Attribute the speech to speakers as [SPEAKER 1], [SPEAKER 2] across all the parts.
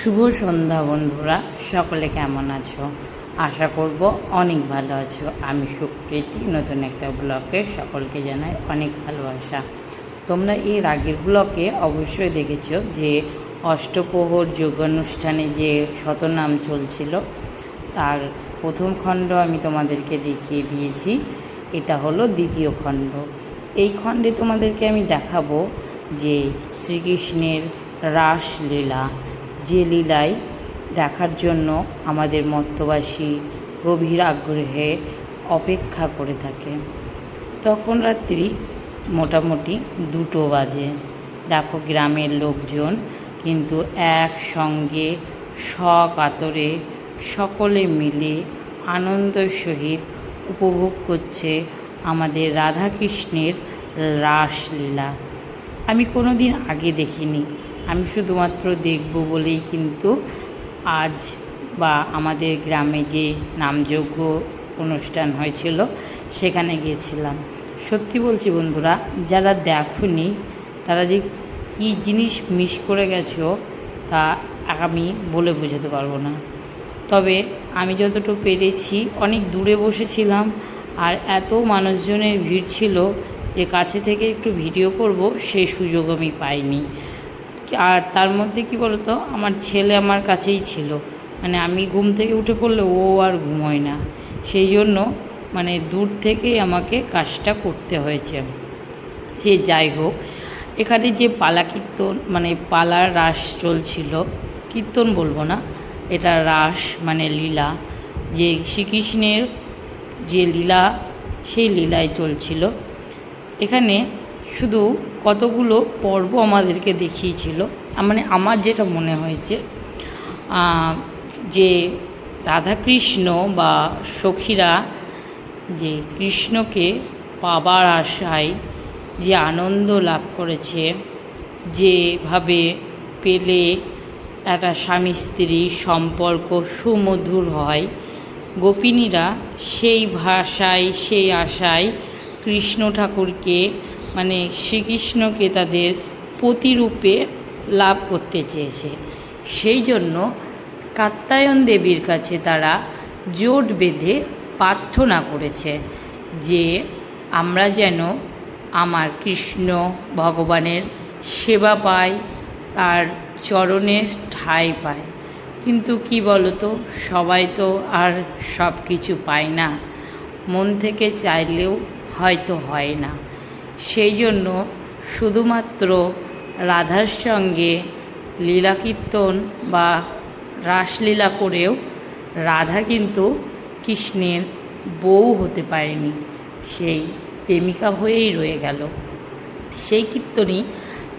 [SPEAKER 1] শুভ সন্ধ্যা বন্ধুরা, সকলে কেমন আছো? আশা করব অনেক ভালো আছো। আমি সুকৃতি, নতুন একটা ব্লগে সকলকে জানাই অনেক ভালোবাসা। তোমরা এর আগের ব্লগে অবশ্যই দেখেছো যে অষ্টপ্রহর যোগানুষ্ঠানে যে শতনাম চলছিল তার প্রথম খণ্ড আমি তোমাদেরকে দেখিয়ে দিয়েছি। এটা হলো দ্বিতীয় খণ্ড। এই খণ্ডে তোমাদেরকে আমি দেখাবো যে শ্রীকৃষ্ণের রাসলীলা, যে লীলায় দেখার জন্য আমাদের মর্ত্যবাসী গভীর আগ্রহে অপেক্ষা করে থাকে। তখন রাত্রি মোটামুটি 2টো বাজে। দেখো গ্রামের লোকজন কিন্তু একসঙ্গে সকাতরে সকলে মিলে আনন্দের সহিত উপভোগ করছে আমাদের রাধাকৃষ্ণের রাসলীলা। আমি কোনো দিন আগে দেখিনি, আমি শুধুমাত্র দেখব বলেই কিন্তু আজ বা আমাদের গ্রামে যে নামযজ্ঞ অনুষ্ঠান হয়েছিল সেখানে গিয়েছিলাম। সত্যি বলছি বন্ধুরা, যারা দেখোনি তারা যে কী জিনিস মিস করে গেছো তা আমি বলে বোঝাতে পারবো না। তবে আমি যতটুকু পেরেছি, অনেক দূরে বসেছিলাম আর এত মানুষজনের ভিড় ছিল যে কাছে থেকে একটু ভিডিও করব সেই সুযোগ আমি পাইনি। আর তার মধ্যে কি বলতো, আমার ছেলে আমার কাছেই ছিল, মানে আমি ঘুম থেকে উঠে পড়লে ও আর ঘুমোয় না, সেই জন্য মানে দূর থেকেই আমাকে কাজটা করতে হয়েছে। সে যাই হোক, এখানে যে পালা কীর্তন মানে পালার রাস চলছিল, কীর্তন বলবো না, এটা রাস মানে লীলা, যে শ্রীকৃষ্ণের যে লীলা সেই লীলায় চলছিল। এখানে শুধু কতগুলো পর্ব আমাদেরকে দেখিয়েছিল, মানে আমার যেটা মনে হয়েছে যে রাধাকৃষ্ণ বা সখীরা যে কৃষ্ণকে পাবার আশায় যে আনন্দ লাভ করেছে, যেভাবে পেলে একটা স্বামী স্ত্রীর সম্পর্ক সুমধুর হয়, গোপিনীরা সেই ভাষায় সেই আশায় কৃষ্ণ ঠাকুরকে মানে শ্রীকৃষ্ণকে তাদের পতিরূপে লাভ করতে চেয়েছে। সেই জন্য কাত্যায়ন দেবীর কাছে তারা জোট বেঁধে প্রার্থনা করেছে যে আমরা যেন আমার কৃষ্ণ ভগবানের সেবা পাই, তার চরণে ঠাঁই পাই। কিন্তু কি বলতো, সবাই তো আর সব কিছু পায় না, মন থেকে চাইলেও হয়তো হয় না। সেই জন্য শুধুমাত্র রাধার সঙ্গে লীলা কীর্তন বা রাসলীলা করেও রাধা কিন্তু কৃষ্ণের বউ হতে পারেনি, সেই প্রেমিকা হয়েই রয়ে গেল। সেই কীর্তনই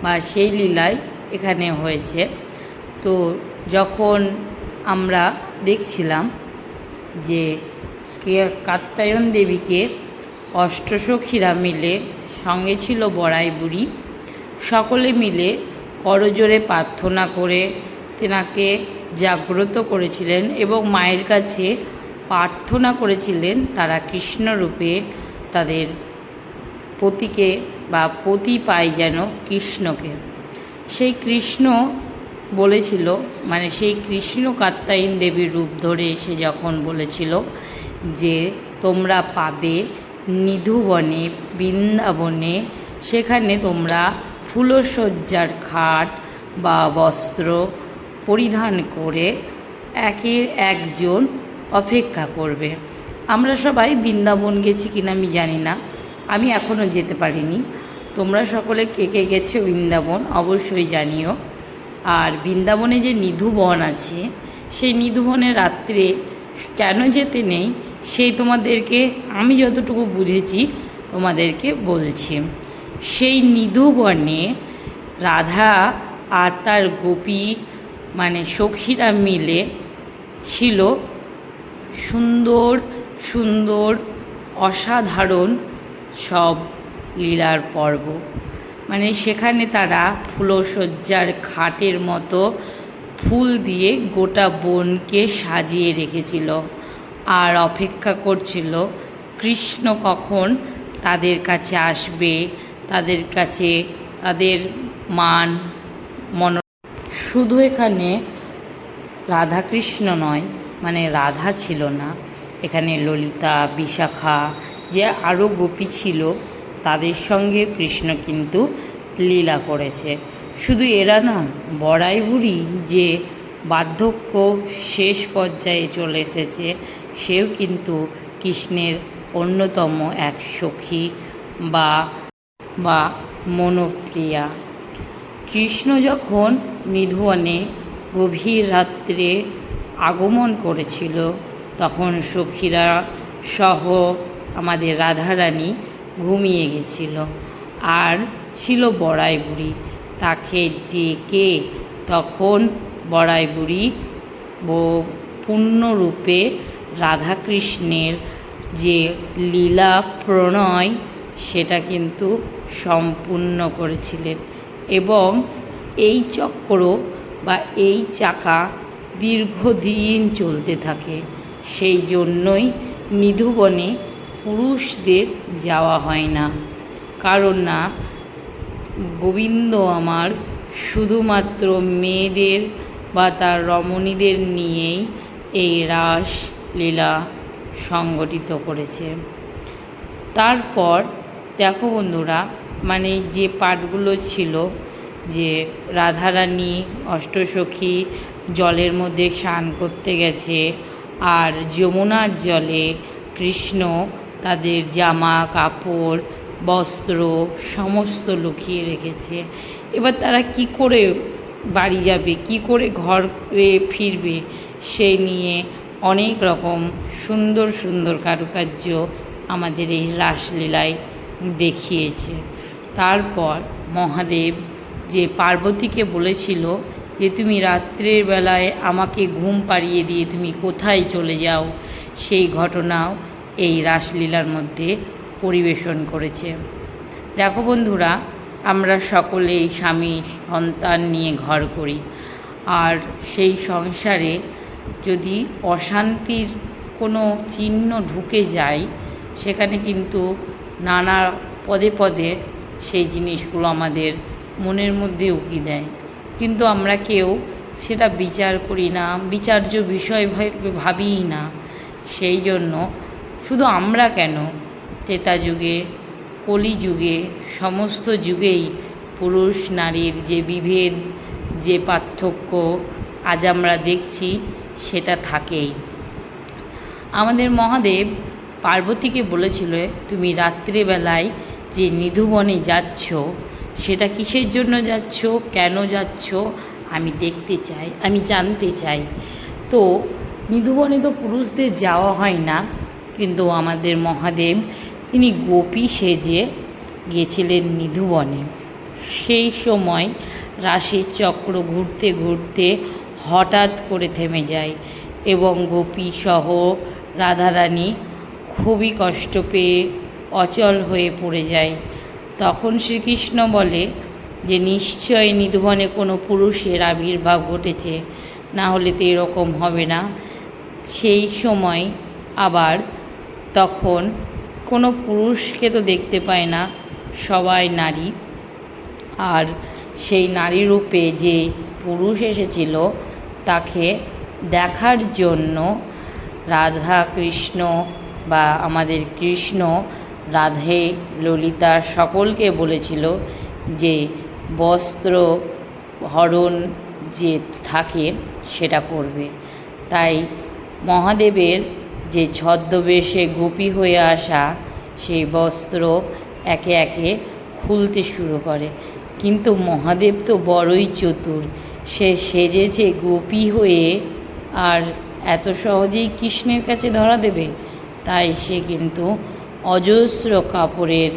[SPEAKER 1] বা সেই লীলায় এখানে হয়েছে। তো যখন আমরা দেখছিলাম যে কাত্যায়ন দেবীকে অষ্টসখীরা মিলে, সঙ্গে ছিল বড়াই বুড়ি, সকলে মিলে করজোড়ে প্রার্থনা করে তেনাকে জাগ্রত করেছিলেন এবং মায়ের কাছে প্রার্থনা করেছিলেন তারা কৃষ্ণরূপে তাদের পতিকে বা পতি পায় যেন কৃষ্ণকে। সেই কৃষ্ণ বলেছিল, মানে সেই কৃষ্ণ কাত্যায়ন দেবীর রূপ ধরে এসে যখন বলেছিল যে তোমরা পাবে নিধুবনে বৃন্দাবনে, সেখানে তোমরা ফুলশয্যার খাট বা বস্ত্র পরিধান করে একের একজন অপেক্ষা করবে। আমরা সবাই বৃন্দাবন গেছি কিনা আমি জানি না, আমি এখনও যেতে পারিনি। তোমরা সকলে কে কে গেছো বৃন্দাবন অবশ্যই জানিও। আর বৃন্দাবনে যে নিধুবন আছে, সেই নিধুবনে রাত্রে কেন যেতে নেই সেই তোমাদেরকে আমি যতটুকু বুঝেছি তোমাদেরকে বলছি। সেই নিধুবনে রাধা আর তার গোপী মানে সখীরা মিলে ছিল সুন্দর সুন্দর অসাধারণ সব লীলার পর্ব। মানে সেখানে তারা ফুলশয্যার খাটের মতো ফুল দিয়ে গোটা বনকে সাজিয়ে রেখেছিল আর অপেক্ষা করছিল কৃষ্ণ কখন তাদের কাছে আসবে, তাদের কাছে তাদের মান মন। শুধু এখানে রাধাকৃষ্ণ নয়, মানে রাধা ছিল না, এখানে ললিতা, বিশাখা, যে আরও গোপী ছিল তাদের সঙ্গে কৃষ্ণ কিন্তু লীলা করেছে। শুধু এরা না, বড়াই বুড়ি যে বার্ধক্য শেষ পর্যায়ে চলে এসেছে, সেও কিন্তু কৃষ্ণের অন্যতম এক সখী বা বা মনোপ্রিয়া। কৃষ্ণ যখন নিধুবনে গভীর রাত্রে আগমন করেছিল, তখন সখীরা সহ আমাদের রাধারানী ঘুমিয়ে গেছিল, আর ছিল বড়াই বুড়ি। তাকে যে কে তখন বড়াই বুড়ি পূর্ণরূপে রাধাকৃষ্ণের যে লীলা প্রণয় সেটা কিন্তু সম্পূর্ণ করেছিলেন। এবং এই চক্র বা এই চাকা দীর্ঘদিন চলতে থাকে। সেই জন্যই নিধুবনে পুরুষদের যাওয়া হয় না, কারণ না, গোবিন্দ আমার শুধুমাত্র মেয়েদের বা তার রমণীদের নিয়েই এই রাসলীলা সংগঠিত করেছে। তারপর দেখো বন্ধুরা, মানে যে পাঠগুলো ছিল, যে রাধারানী অষ্টসখী জলের মধ্যে স্নান করতে গেছে, আর যমুনার জলে কৃষ্ণ তাদের জামা কাপড় বস্ত্র সমস্ত লুকিয়ে রেখেছে। এবার তারা কি করে বাড়ি যাবে, কি করে ঘরে ফিরবে, সেই নিয়ে অনেক রকম সুন্দর সুন্দর কারুকার্য আমাদের এই রাসলীলায় দেখিয়েছে। তারপর মহাদেব যে পার্বতীকে বলেছিল যে তুমি রাত্রের বেলায় আমাকে ঘুম পাড়িয়ে দিয়ে তুমি কোথায় চলে যাও, সেই ঘটনাও এই রাসলীলার মধ্যে পরিবেশন করেছে। দেখো বন্ধুরা, আমরা সকলেই স্বামী সন্তান নিয়ে ঘর করি, আর সেই সংসারে যদি অশান্তির কোনো চিহ্ন ঢুকে যায়, সেখানে কিন্তু নানা পদে পদে সেই জিনিসগুলো আমাদের মনের মধ্যে উকি দেয়, কিন্তু আমরা কেউ সেটা বিচার করি না, বিচার্য বিষয় ভাবিই না। সেই জন্য শুধু আমরা কেন, ত্রেতা যুগে, কলিযুগে, সমস্ত যুগেই পুরুষ নারীর যে বিভেদ, যে পার্থক্য আজ আমরা দেখছি, সেটা থাকেই। আমাদের মহাদেব পার্বতীকে বলেছিল তুমি রাত্রিবেলায় যে নিধুবনে যাচ্ছ, সেটা কিসের জন্য যাচ্ছ, কেন যাচ্ছ, আমি দেখতে চাই, আমি জানতে চাই। তো নিধুবনে তো পুরুষদের যাওয়া হয় না, কিন্তু আমাদের মহাদেব তিনি গোপী সেজে গিয়েছিলেন নিধুবনে। সেই সময় রাশির চক্র ঘুরতে ঘুরতে হঠাৎ করে থেমে যায় এবং গোপী সহ রাধারানী খুবই কষ্ট পেয়ে অচল হয়ে পড়ে যায়। তখন শ্রীকৃষ্ণ বলে যে নিশ্চয় নিধুবনে কোনো পুরুষের আবির্ভাব ঘটেছে, না হলে তো এরকম হবে না। সেই সময় আবার তখন কোনো পুরুষকে তো দেখতে পায় না, সবাই নারী। আর সেই নারী রূপে যে পুরুষ এসেছিল, তাকে দেখার জন্য রাধা কৃষ্ণ বা আমাদের কৃষ্ণ রাধে ললিতা সকলকে বলেছিল যে বস্ত্র হরণ যে থাকে সেটা করবে। তাই মহাদেবের যে ছদ্মবেশে গোপী হয়ে আসা সেই বস্ত্র একে একে খুলতে শুরু করে। কিন্তু মহাদেব তো বড়ই চতুর, সে সেজেছে গোপী হয়ে, আর এত সহজেই কৃষ্ণের কাছে ধরা দেবে? তাই সে কিন্তু অজস্র কাপড়ের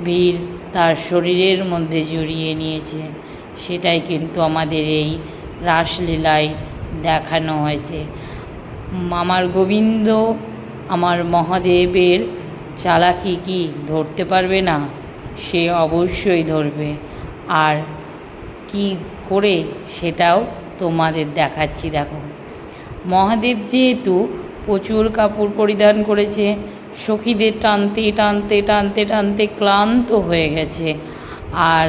[SPEAKER 1] ভিড় তার শরীরের মধ্যে জড়িয়ে নিয়েছে। সেটাই কিন্তু আমাদের এই রাসলীলায় দেখানো হয়েছে। আমার গোবিন্দ, আমার মহাদেবের চালাকি কি ধরতে পারবে না? সে অবশ্যই ধরবে। আর কি করে সেটাও তোমাদের দেখাচ্ছি। দেখো, মহাদেব যেহেতু প্রচুর কাপড় পরিধান করেছে, সখীদের টানতে টানতে টানতে টানতে ক্লান্ত হয়ে গেছে, আর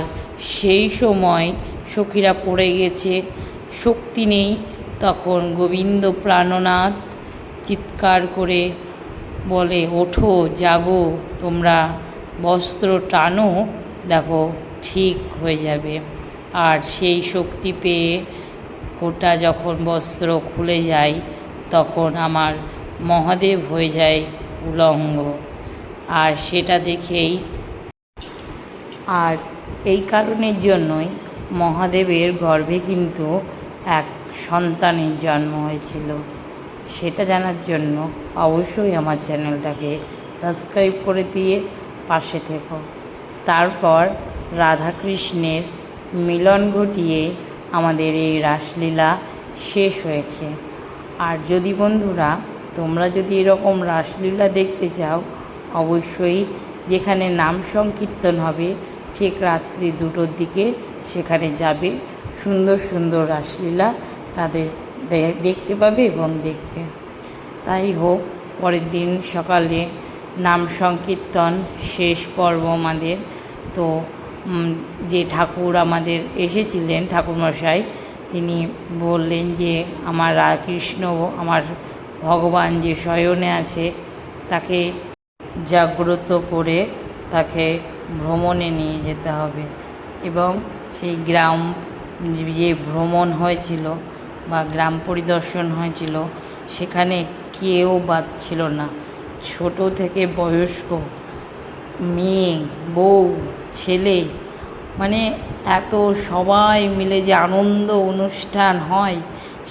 [SPEAKER 1] সেই সময় সখীরা পড়ে গেছে, শক্তি নেই, তখন গোবিন্দ প্রাণনাথ চিৎকার করে বলে, ওঠো, জাগো, তোমরা বস্ত্র টানো, দেখো ঠিক হয়ে যাবে। আর সেই শক্তি পেয়ে ওটা যখন বস্ত্র খুলে যায়, তখন আমার মহাদেব হয়ে যায় উলঙ্গ। আর সেটা দেখেই, আর এই কারণের জন্যই মহাদেবের গর্ভে কিন্তু এক সন্তানের জন্ম হয়েছিল। সেটা জানার জন্য অবশ্যই আমার চ্যানেলটাকে সাবস্ক্রাইব করে দিয়ে পাশে থেকো। তারপর রাধাকৃষ্ণের মিলন ঘটিয়ে আমাদের এই রাসলীলা শেষ হয়েছে। আর যদি বন্ধুরা তোমরা যদি এরকম রাসলীলা দেখতে চাও, অবশ্যই যেখানে নাম সংকীর্তন হবে ঠিক রাত্রি 2টোর দিকে সেখানে যাবে। সুন্দর সুন্দর রাসলীলা তাদের দেখতে পাবে এবং দেখবে। তাই হোক, পরের দিন সকালে নাম সংকীর্তন শেষ পর্ব আমাদের। তো যে ঠাকুর আমাদের এসেছিলেন, ঠাকুরমশাই, তিনি বললেন যে আমার কৃষ্ণ, আমার ভগবান যে শয়নে আছে, তাকে জাগ্রত করে তাকে ভ্রমণে নিয়ে যেতে হবে। এবং সেই গ্রাম যে ভ্রমণ হয়েছিল বা গ্রাম পরিদর্শন হয়েছিল, সেখানে কেউ বাদ ছিল না। ছোট থেকে বয়স্ক, মেয়ে, বউ, ছেলে, মানে এত সবাই মিলে যে আনন্দ অনুষ্ঠান হয়,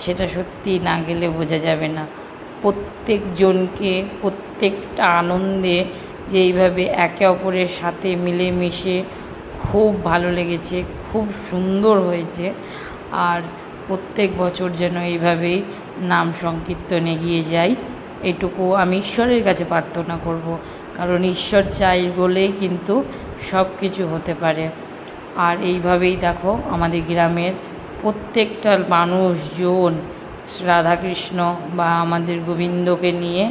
[SPEAKER 1] সেটা সত্যি না গেলে বোঝা যাবে না। প্রত্যেকজনকে প্রত্যেকটা আনন্দে যে এইভাবে একে অপরের সাথে মিলেমিশে খুব ভালো লেগেছে, খুব সুন্দর হয়েছে। আর প্রত্যেক বছর যেন এইভাবেই নাম সংকীর্তন এগিয়ে যায়, এটুকু আমি ঈশ্বরের কাছে প্রার্থনা করব। কারণ ঈশ্বর চাই বলেই কিন্তু সব কিছু হতে পারে। আর এইভাবেই দেখো আমাদের গ্রামের প্রত্যেকটা মানুষজন রাধাকৃষ্ণ বা আমাদের গোবিন্দকে নিয়ে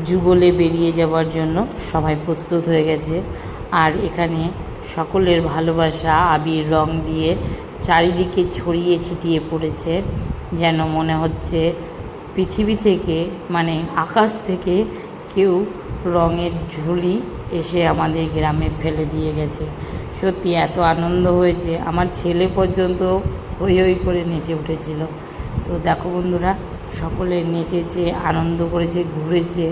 [SPEAKER 1] যুগলে বেরিয়ে যাওয়ার জন্য সবাই প্রস্তুত হয়ে গেছে। আর এখানে সকলের ভালোবাসা আবির রং দিয়ে চারিদিকে ছড়িয়ে ছিটিয়ে পড়েছে, যেন মনে হচ্ছে পৃথিবী থেকে, মানে আকাশ থেকে কেউ রঙের ঝুলি এসে আমাদের গ্রামে ফেলে দিয়ে গেছে। সত্যি এত আনন্দ হয়েছে, আমার ছেলে পর্যন্ত হই হই করে নেচে উঠেছিল। তো দেখো বন্ধুরা, সকলে নেচেছে, আনন্দ করেছে, ঘুরেছে,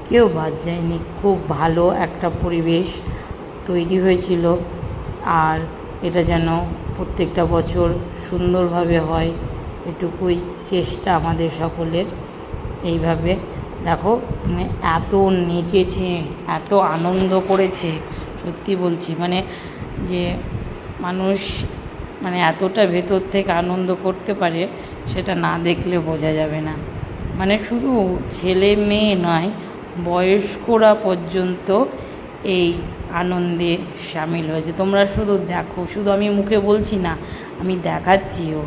[SPEAKER 1] কেউ বাদ যায়নি। খুব ভালো একটা পরিবেশ তৈরি হয়েছিল। আর এটা যেন প্রত্যেকটা বছর সুন্দরভাবে হয়, এটুকুই চেষ্টা আমাদের সকলের। এইভাবে দেখো, মানে এত নেচেছে, এত আনন্দ করেছে, সত্যি বলছি, মানে যে মানুষ মানে এতটা ভেতর থেকে আনন্দ করতে পারে, সেটা না দেখলে বোঝা যাবে না। মানে শুধু ছেলে মেয়ে নয়, বয়স্করা পর্যন্ত এই আনন্দে সামিল হয়েছে। তোমরা শুধু দেখো, শুধু আমি মুখে বলছি না, আমি দেখাচ্ছিও।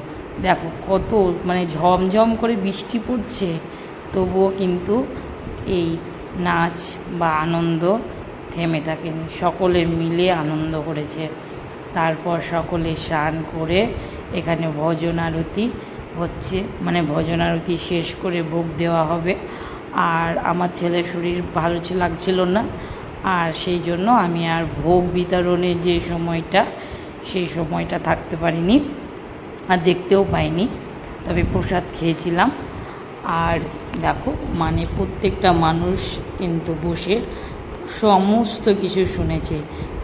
[SPEAKER 1] দেখো কত, মানে ঝমঝম করে বৃষ্টি পড়ছে, তবুও কিন্তু এই নাচ বা আনন্দ থেমে থাকেনি, সকলে মিলে আনন্দ করেছে। তারপর সকলে স্নান করে এখানে ভজন আরতি হচ্ছে, মানে ভজন আরতি শেষ করে ভোগ দেওয়া হবে। আর আমার ছেলের শরীর ভালো লাগছিল না, আর সেই জন্য আমি আর ভোগ বিতরণের যে সময়টা, সেই সময়টা থাকতে পারিনি আর দেখতেও পাইনি, তবে প্রসাদ খেয়েছিলাম। আর দেখো, মানে প্রত্যেকটা মানুষ কিন্তু বসে সমস্ত কিছু শুনেছে,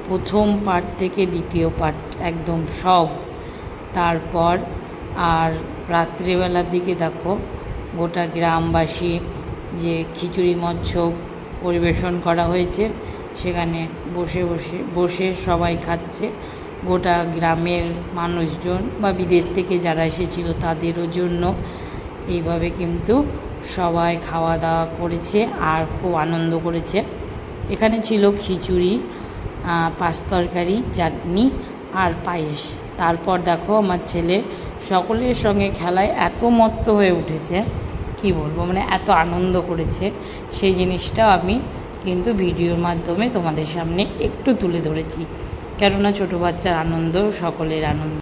[SPEAKER 1] প্রথম পার্ট থেকে দ্বিতীয় পার্ট একদম সব। তারপর আর রাত্রিবেলার দিকে দেখো গোটা গ্রামবাসী যে খিচুড়ি মৎস্য পরিবেশন করা হয়েছে, সেখানে বসে বসে বসে সবাই খাচ্ছে। গোটা গ্রামের মানুষজন বা বিদেশ থেকে যারা এসেছিল তাদেরও জন্য এইভাবে কিন্তু সবাই খাওয়া দাওয়া করেছে আর খুব আনন্দ করেছে। এখানে ছিল খিচুড়ি, পাঁচ তরকারি, চাটনি আর পায়েস। তারপর দেখো আমার ছেলে সকলের সঙ্গে খেলায় এত মত্ত হয়ে উঠেছে, কি বলবো, মানে এত আনন্দ করেছে, সেই জিনিসটাও আমি কিন্তু ভিডিওর মাধ্যমে তোমাদের সামনে একটু তুলে ধরেছি। কেননা ছোটো বাচ্চার আনন্দ সকলের আনন্দ।